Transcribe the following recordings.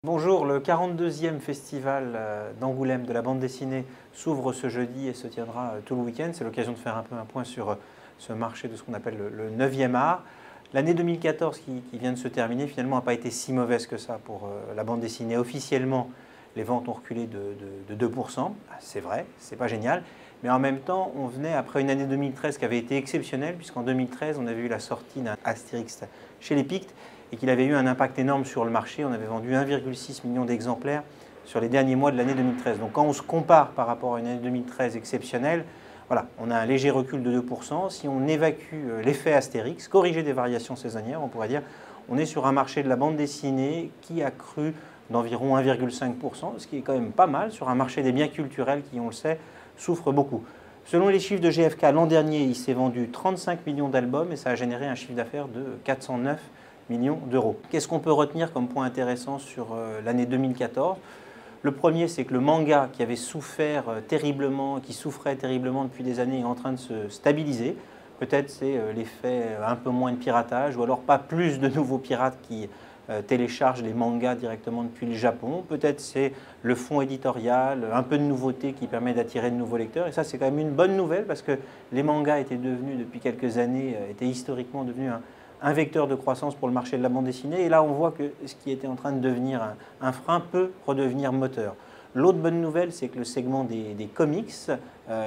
Bonjour, le 42e festival d'Angoulême de la bande dessinée s'ouvre ce jeudi et se tiendra tout le week-end. C'est l'occasion de faire un peu un point sur ce marché de ce qu'on appelle le 9e art. L'année 2014 qui vient de se terminer finalement n'a pas été si mauvaise que ça pour la bande dessinée. Officiellement, les ventes ont reculé de 2%. C'est vrai, c'est pas génial. Mais en même temps, on venait après une année 2013 qui avait été exceptionnelle, puisqu'en 2013, on avait eu la sortie d'un Astérix chez les Pictes et qu'il avait eu un impact énorme sur le marché. On avait vendu 1,6 million d'exemplaires sur les derniers mois de l'année 2013. Donc quand on se compare par rapport à une année 2013 exceptionnelle, voilà, on a un léger recul de 2%. Si on évacue l'effet Astérix, corrigé des variations saisonnières, on pourrait dire on est sur un marché de la bande dessinée qui a cru d'environ 1,5%, ce qui est quand même pas mal sur un marché des biens culturels qui, on le sait, souffre beaucoup. Selon les chiffres de GfK, l'an dernier, il s'est vendu 35 millions d'albums et ça a généré un chiffre d'affaires de 409 millions d'euros. Qu'est-ce qu'on peut retenir comme point intéressant sur l'année 2014 ? Le premier, c'est que le manga qui avait souffert terriblement, qui souffrait terriblement depuis des années, est en train de se stabiliser. Peut-être c'est l'effet un peu moins de piratage, ou alors pas plus de nouveaux pirates qui téléchargent les mangas directement depuis le Japon. Peut-être c'est le fonds éditorial, un peu de nouveauté qui permet d'attirer de nouveaux lecteurs. Et ça, c'est quand même une bonne nouvelle parce que les mangas étaient devenus, depuis quelques années, étaient historiquement devenus un vecteur de croissance pour le marché de la bande dessinée. Et là, on voit que ce qui était en train de devenir un frein peut redevenir moteur. L'autre bonne nouvelle, c'est que le segment des comics,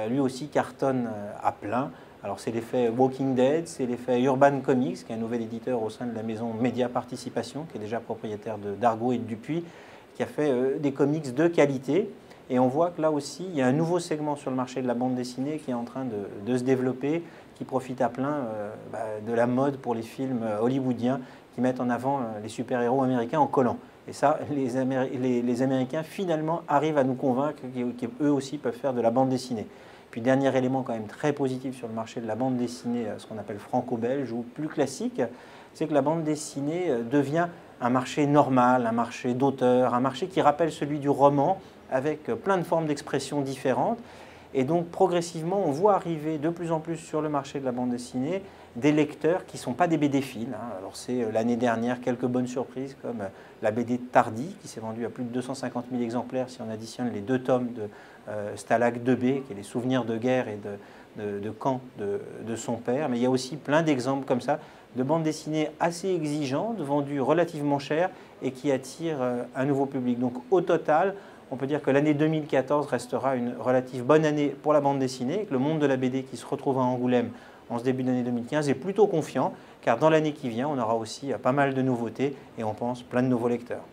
lui aussi cartonne à plein. Alors c'est l'effet Walking Dead, c'est l'effet Urban Comics, qui est un nouvel éditeur au sein de la maison Média Participation, qui est déjà propriétaire d'Argo et de Dupuis, qui a fait des comics de qualité. Et on voit que là aussi, il y a un nouveau segment sur le marché de la bande dessinée qui est en train de se développer, qui profite à plein de la mode pour les films hollywoodiens qui mettent en avant les super-héros américains en collant. Et ça, les Américains, finalement, arrivent à nous convaincre qu'eux aussi peuvent faire de la bande dessinée. Puis, dernier élément quand même très positif sur le marché de la bande dessinée, ce qu'on appelle franco-belge ou plus classique, c'est que la bande dessinée devient un marché normal, un marché d'auteur, un marché qui rappelle celui du roman, avec plein de formes d'expression différentes. Et donc, progressivement, on voit arriver de plus en plus sur le marché de la bande dessinée des lecteurs qui ne sont pas des BD-philes. Alors, c'est l'année dernière quelques bonnes surprises, comme la BD Tardy, qui s'est vendue à plus de 250 000 exemplaires si on additionne les 2 tomes de Stalag 2B, qui est les souvenirs de guerre et de camp de son père. Mais il y a aussi plein d'exemples comme ça, de bandes dessinées assez exigeantes, vendues relativement cher et qui attirent un nouveau public. Donc, au total, on peut dire que l'année 2014 restera une relative bonne année pour la bande dessinée, et que le monde de la BD qui se retrouve à Angoulême en ce début d'année 2015 est plutôt confiant, car dans l'année qui vient, on aura aussi pas mal de nouveautés et on pense plein de nouveaux lecteurs.